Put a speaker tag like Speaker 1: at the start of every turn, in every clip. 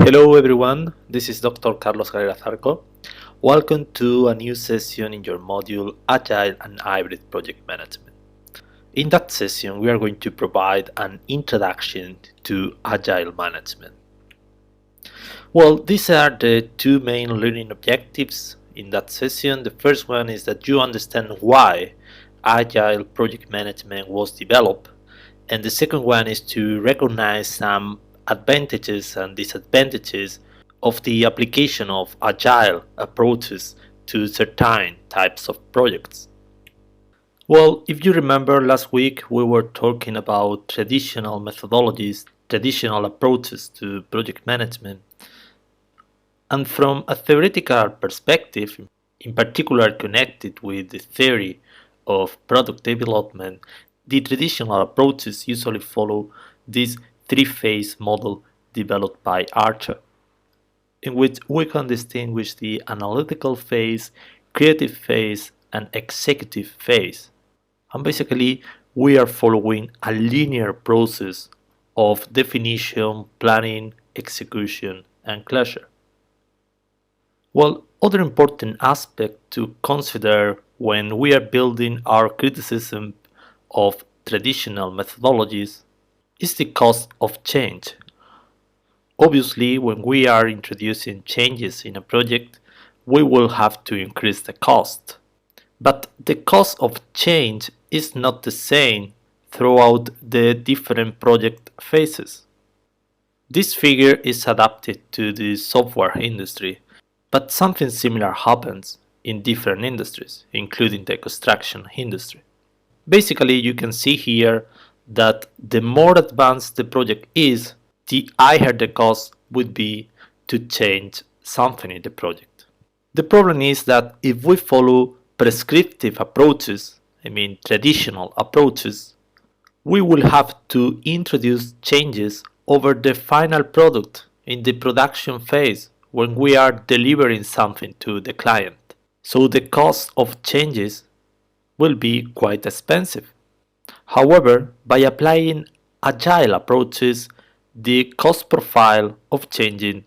Speaker 1: Hello everyone, this is Dr. Carlos Carrera Zarco. Welcome to a new session in your module Agile and Hybrid Project Management. In that session, we are going to provide an introduction to Agile Management. Well, these are the two main learning objectives in that session. The first one is that you understand why Agile Project Management was developed, and the second one is to recognize some advantages and disadvantages of the application of agile approaches to certain types of projects. Well, if you remember last week we were talking about traditional methodologies, traditional approaches to project management, and from a theoretical perspective, in particular connected with the theory of product development, the traditional approaches usually follow this three-phase model developed by Archer, in which we can distinguish the analytical phase, creative phase, and executive phase. And basically, we are following a linear process of definition, planning, execution, and closure. Well, other important aspect to consider when we are building our criticism of traditional methodologies is the cost of change. Obviously, when we are introducing changes in a project, we will have to increase the cost. But the cost of change is not the same throughout the different project phases. This figure is adapted to the software industry, but something similar happens in different industries, including the construction industry. Basically, you can see here that the more advanced the project is, the higher the cost would be to change something in the project. The problem is that if we follow prescriptive approaches, traditional approaches, we will have to introduce changes over the final product in the production phase when we are delivering something to the client. So the cost of changes will be quite expensive. However, by applying agile approaches, the cost profile of changing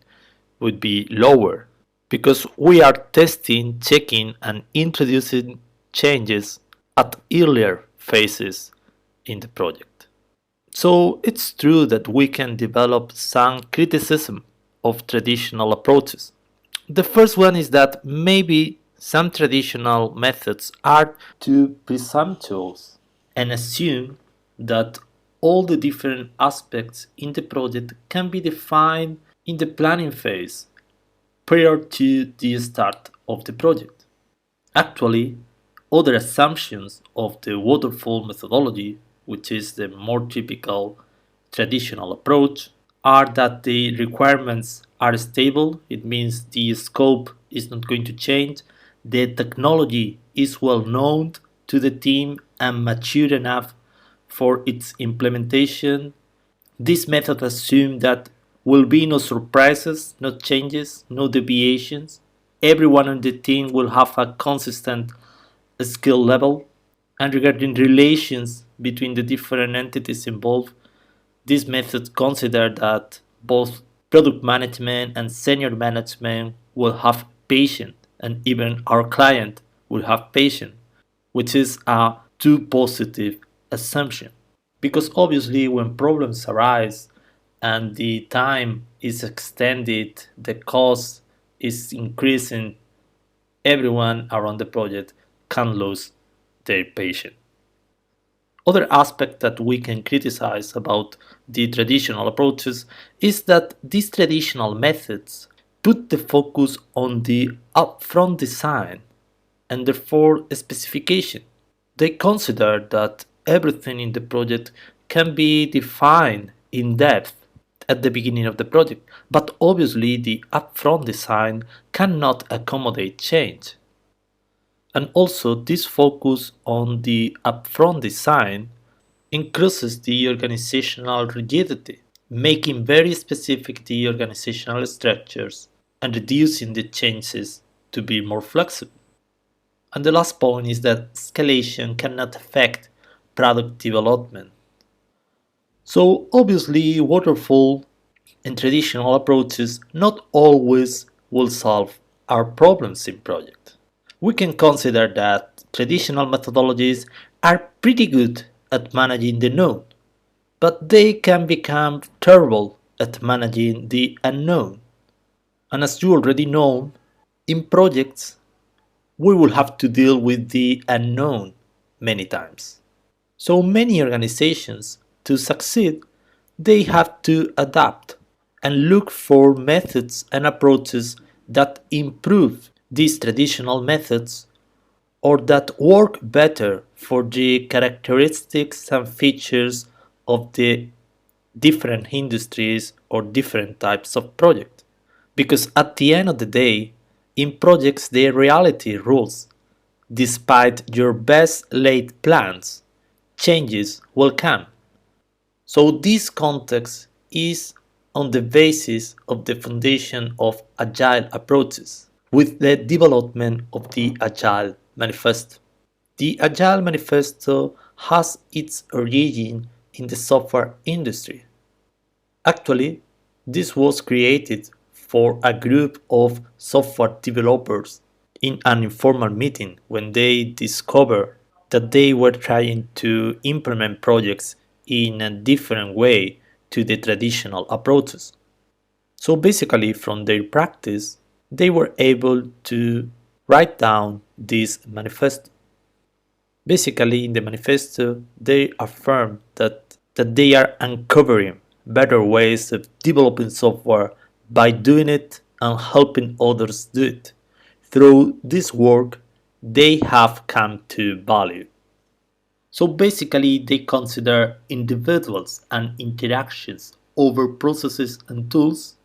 Speaker 1: would be lower because we are testing, checking, and introducing changes at earlier phases in the project. So it's true that we can develop some criticism of traditional approaches. The first one is that maybe some traditional methods are too presumptuous and assume that all the different aspects in the project can be defined in the planning phase prior to the start of the project. Actually, other assumptions of the waterfall methodology, which is the more typical traditional approach, are that the requirements are stable. It means the scope is not going to change. The technology is well known to the team and mature enough for its implementation. This method assumes that will be no surprises, no changes, no deviations. Everyone on the team will have a consistent skill level. And regarding relations between the different entities involved, this method considers that both product management and senior management will have patience, and even our client will have patience, which is a too positive assumption. Because obviously, when problems arise and the time is extended, the cost is increasing, everyone around the project can lose their patience. Other aspect that we can criticize about the traditional approaches is that these traditional methods put the focus on the upfront design and therefore specification. They consider that everything in the project can be defined in depth at the beginning of the project, but obviously the upfront design cannot accommodate change. And also, this focus on the upfront design increases the organizational rigidity, making very specific the organizational structures and reducing the chances to be more flexible. And the last point is that escalation cannot affect product development. So obviously, waterfall And traditional approaches not always will solve our problems in project. We can consider that traditional methodologies are pretty good at managing the known, but they can become terrible at managing the unknown. And as you already know, in projects, we will have to deal with the unknown many times. So many organizations, to succeed, they have to adapt and look for methods and approaches that improve these traditional methods or that work better for the characteristics and features of the different industries or different types of project. Because at the end of the day, in projects the reality rules. Despite your best laid plans, changes will come. So this context is on the basis of the foundation of agile approaches with the development of the Agile Manifesto. The Agile Manifesto has its origin in the software industry. Actually, this was created for a group of software developers in an informal meeting when they discovered that they were trying to implement projects in a different way to the traditional approaches. So basically, from their practice, they were able to write down this manifesto. Basically, in the manifesto, they affirm that they are uncovering better ways of developing software by doing it and helping others do it. Through this work, they have come to value. So basically, they consider individuals and interactions over processes and tools,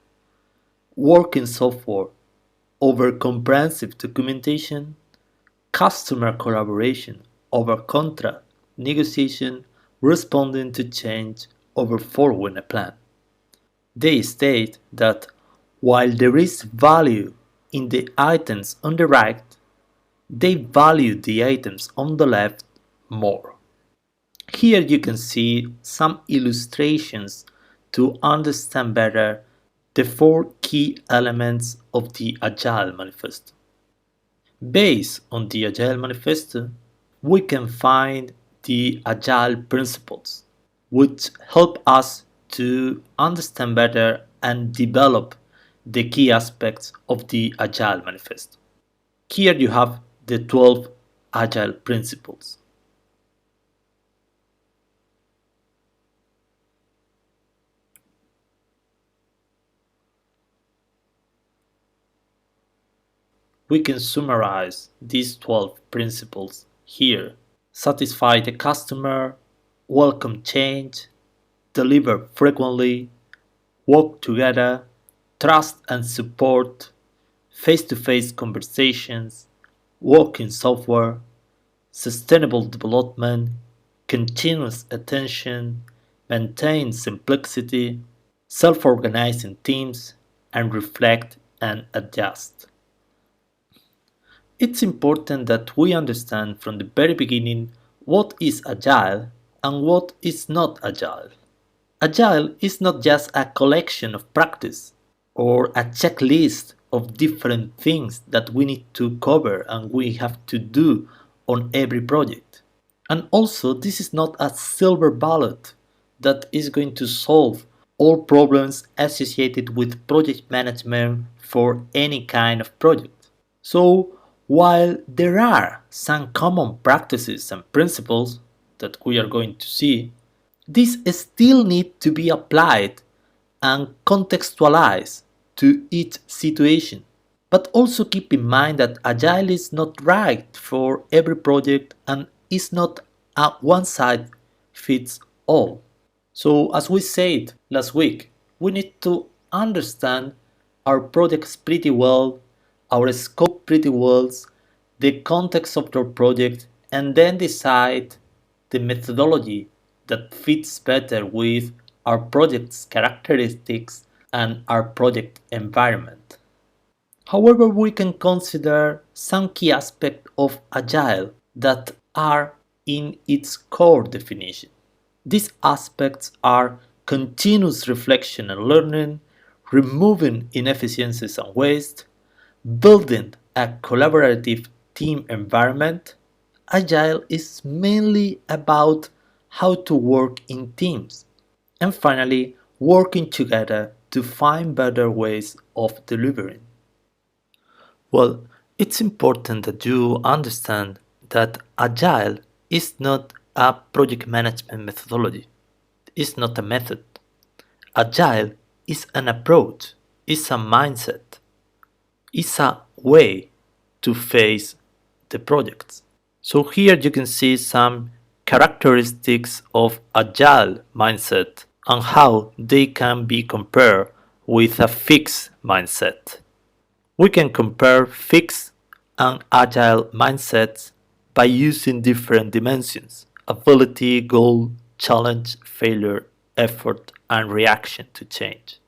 Speaker 1: working software over comprehensive documentation, customer collaboration over contract negotiation, responding to change over following a plan. They state that while there is value in the items on the right, they value the items on the left more. Here you can see some illustrations to understand better the four key elements of the Agile Manifesto. Based on the Agile Manifesto, we can find the Agile principles, which help us to understand better and develop the key aspects of the Agile Manifesto. Here you have the 12 Agile principles. We can summarize these 12 principles here. Satisfy the customer, welcome change, deliver frequently, work together, trust and support, face-to-face conversations, working software, sustainable development, continuous attention, maintain simplicity, self-organizing teams, and reflect and adjust. It's important that we understand from the very beginning what is agile and what is not agile. Agile is not just a collection of practice or a checklist of different things that we need to cover and we have to do on every project. And also, this is not a silver bullet that is going to solve all problems associated with project management for any kind of project. So, while there are some common practices and principles that we are going to see, these still need to be applied and contextualized to each situation. But also keep in mind that Agile is not right for every project and is not a one size fits all. So, as we said last week, we need to understand our projects pretty well, our scope pretty well, the context of our project, and then decide the methodology that fits better with our project's characteristics and our project environment. However, we can consider some key aspects of Agile that are in its core definition. These aspects are continuous reflection and learning, removing inefficiencies and waste, building a collaborative team environment. Agile is mainly about how to work in teams, and finally, working together to find better ways of delivering. Well, it's important that you understand that Agile is not a project management methodology. It's not a method. Agile is an approach, it's a mindset, it's a way to face the projects. So here you can see some characteristics of Agile mindset and how they can be compared with a fixed mindset. We can compare fixed and agile mindsets by using different dimensions: ability, goal, challenge, failure, effort, and reaction to change.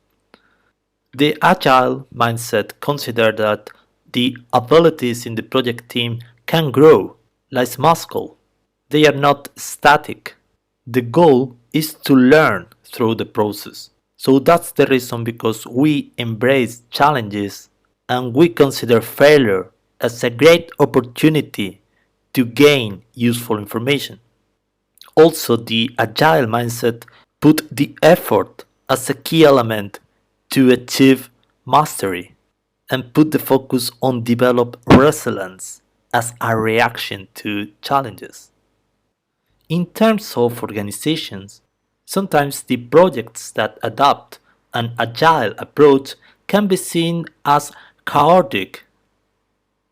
Speaker 1: The agile mindset considers that the abilities in the project team can grow like muscle. They are not static. The goal is to learn through the process. So that's the reason because we embrace challenges and we consider failure as a great opportunity to gain useful information. Also, the agile mindset put the effort as a key element to achieve mastery and put the focus on develop resilience as a reaction to challenges. In terms of organizations, sometimes the projects that adopt an agile approach can be seen as chaotic.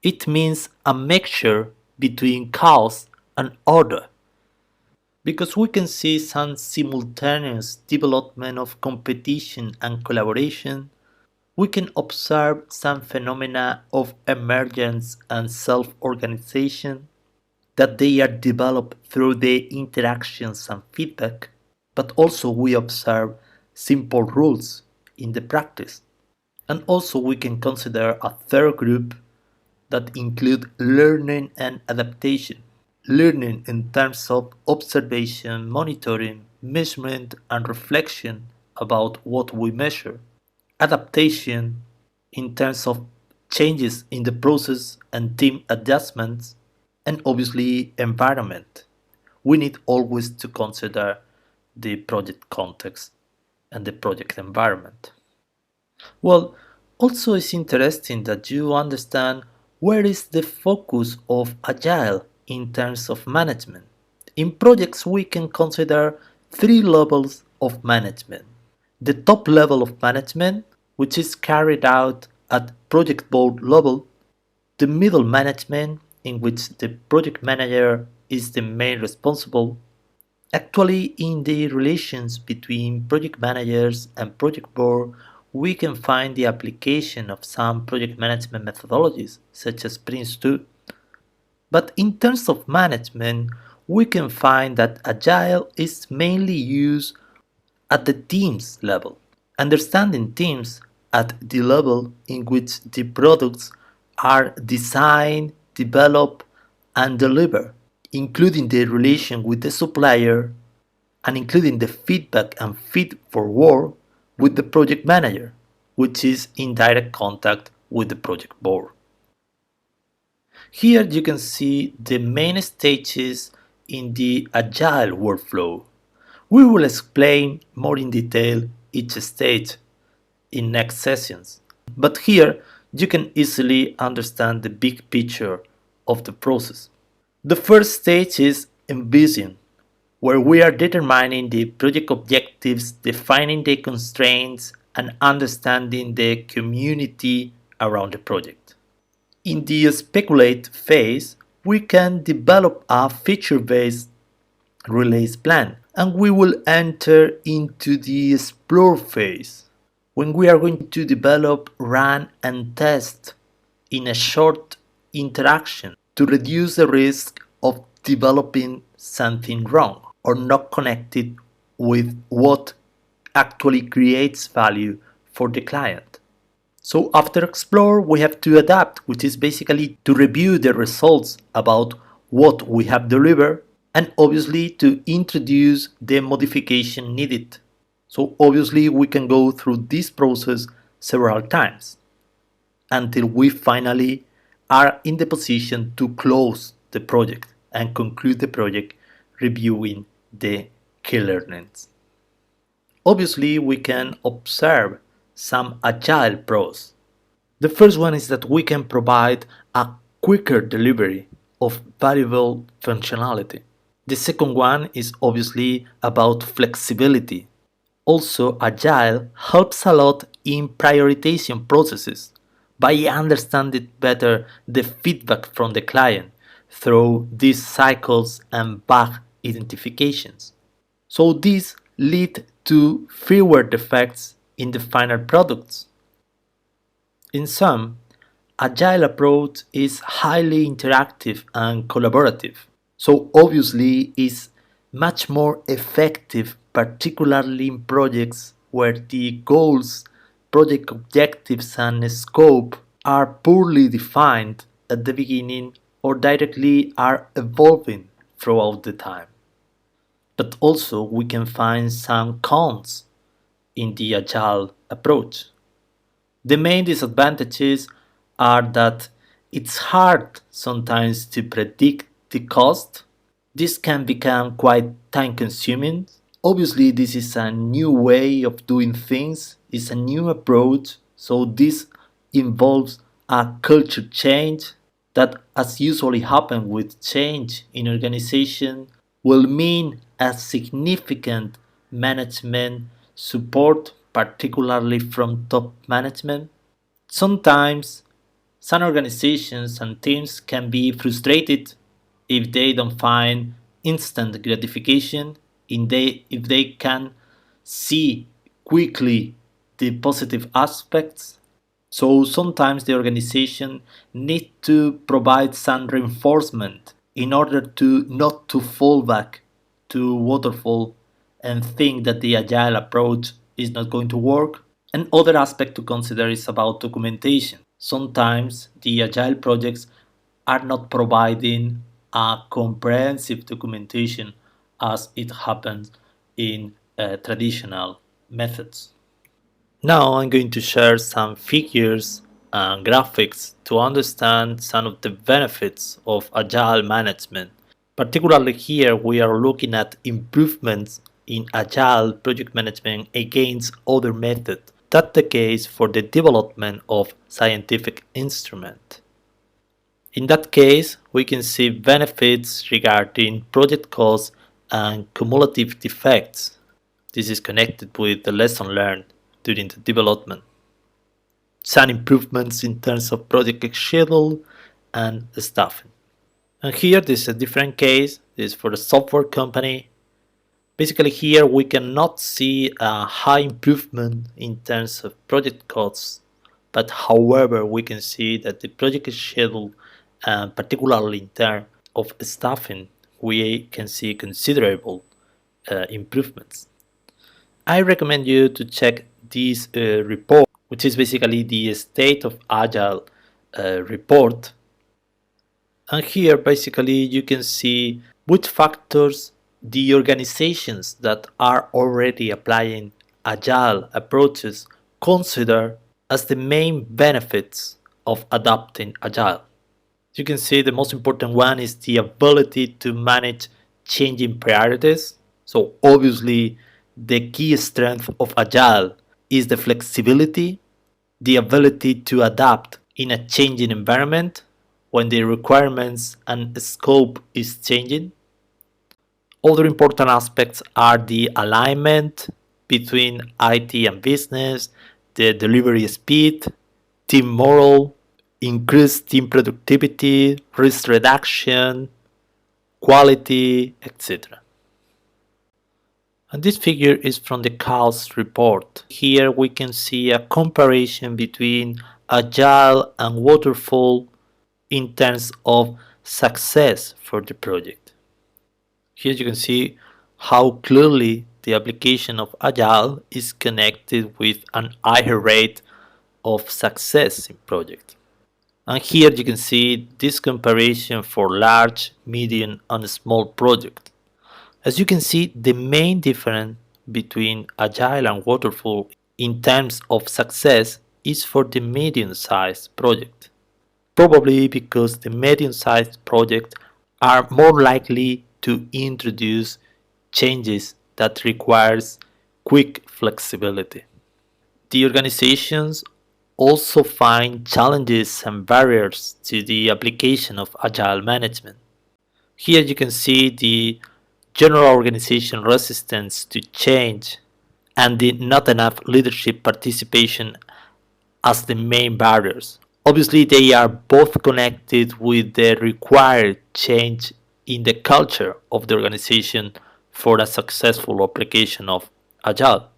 Speaker 1: It means a mixture between chaos and order, because we can see some simultaneous development of competition and collaboration. We can observe some phenomena of emergence and self-organization, that they are developed through the interactions and feedback, but also we observe simple rules in the practice. And also we can consider a third group that include learning and adaptation. Learning in terms of observation, monitoring, measurement, and reflection about what we measure. Adaptation in terms of changes in the process and team adjustments, and obviously environment. We need always to consider the project context and the project environment. Well, also it's interesting that you understand where is the focus of Agile in terms of management. In projects, we can consider three levels of management. The top level of management, which is carried out at project board level, the middle management, in which the project manager is the main responsible. Actually, in the relations between project managers and project board, we can find the application of some project management methodologies, such as Prince2. But in terms of management, we can find that Agile is mainly used at the teams level. Understanding teams at the level in which the products are designed, developed, and delivered, including the relation with the supplier and including the feedback and feed forward with the project manager, which is in direct contact with the project board. Here you can see the main stages in the Agile workflow. We will explain more in detail each stage in next sessions, but here you can easily understand the big picture of the process. The first stage is envision, where we are determining the project objectives, defining the constraints, and understanding the community around the project. In the speculate phase, we can develop a feature-based release plan, and we will enter into the explore phase, when we are going to develop, run, and test in a short interaction to reduce the risk of developing something wrong or not connected with what actually creates value for the client. So after explore, we have to adapt, which is basically to review the results about what we have delivered and obviously to introduce the modification needed. So obviously we can go through this process several times until we finally are in the position to close the project and conclude the project reviewing the key learnings. Obviously, we can observe some agile pros. The first one is that we can provide a quicker delivery of valuable functionality. The second one is obviously about flexibility. Also, agile helps a lot in prioritization processes by understanding better the feedback from the client through these cycles and bug identifications. So these lead to fewer defects in the final products. In sum, agile approach is highly interactive and collaborative. So obviously is much more effective, particularly in projects where the goals, project objectives and scope are poorly defined at the beginning or directly are evolving throughout the time. But also we can find some cons in the agile approach. The main disadvantages are that it's hard sometimes to predict the cost. This can become quite time consuming. Obviously, this is a new way of doing things, it's a new approach, so this involves a culture change that, as usually happens with change in organization, will mean a significant management support, particularly from top management. Sometimes some organizations and teams can be frustrated if they don't find instant gratification, if they can see quickly the positive aspects. So sometimes the organization need to provide some reinforcement in order to not to fall back to waterfall and think that the agile approach is not going to work. Another aspect to consider is about documentation. Sometimes the agile projects are not providing a comprehensive documentation as it happens in traditional methods. Now I'm going to share some figures and graphics to understand some of the benefits of agile management. Particularly here we are looking at improvements in agile project management against other methods. That's the case for the development of scientific instruments. In that case, we can see benefits regarding project costs and cumulative defects. This is connected with the lesson learned during the development. Some improvements in terms of project schedule and staffing. And here this is a different case. This is for the software company. Basically here we cannot see a high improvement in terms of project costs, but however we can see that the project schedule, particularly in terms of staffing, we can see considerable improvements. I recommend you to check this report, which is basically the state of agile report. And here basically you can see which factors the organizations that are already applying agile approaches consider as the main benefits of adopting agile. You can see the most important one is the ability to manage changing priorities. So obviously the key strength of agile is the flexibility, the ability to adapt in a changing environment when the requirements and scope is changing. Other important aspects are the alignment between IT and business, the delivery speed, team morale, increased team productivity, risk reduction, quality, etc. And this figure is from the cost report. Here we can see a comparison between agile and waterfall in terms of success for the project. Here you can see how clearly the application of agile is connected with an higher rate of success in project. And here you can see this comparison for large, medium and small projects. As you can see, the main difference between Agile and Waterfall in terms of success is for the medium-sized project. Probably because the medium-sized projects are more likely to introduce changes that requires quick flexibility. The organizations also find challenges and barriers to the application of agile management. Here you can see the general organization resistance to change and the not enough leadership participation as the main barriers. Obviously, they are both connected with the required change in the culture of the organization for a successful application of Agile.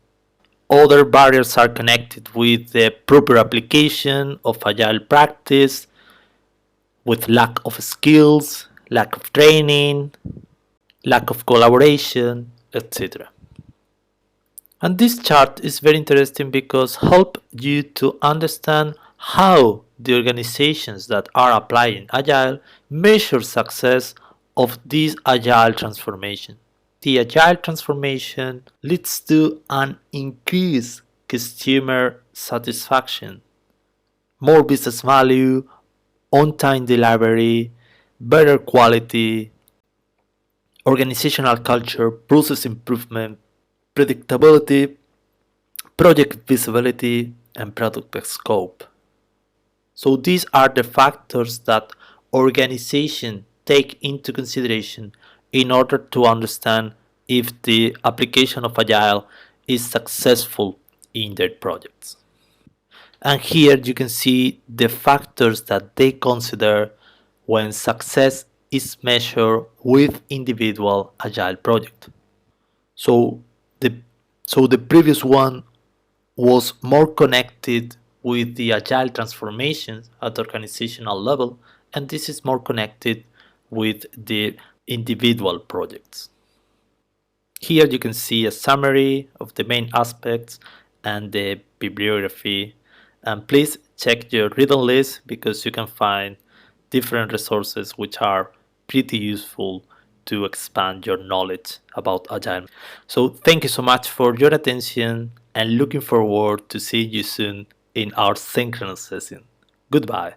Speaker 1: Other barriers are connected with the proper application of Agile practice, with lack of skills, lack of training, lack of collaboration, etc. And this chart is very interesting because help you to understand how the organizations that are applying Agile measure success of this Agile transformation. The Agile transformation leads to an increased customer satisfaction, more business value, on-time delivery, better quality, organizational culture, process improvement, predictability, project visibility, and product scope. So these are the factors that organizations take into consideration in order to understand if the application of Agile is successful in their projects. And here you can see the factors that they consider when success is measured with individual Agile project. So the so the previous one was more connected with the agile transformations at organizational level, and this is more connected with the individual projects. Here you can see a summary of the main aspects and the bibliography, and please check your reading list because you can find different resources which are pretty useful to expand your knowledge about agile. So thank you so much for your attention and looking forward to see you soon in our synchronous session. Goodbye.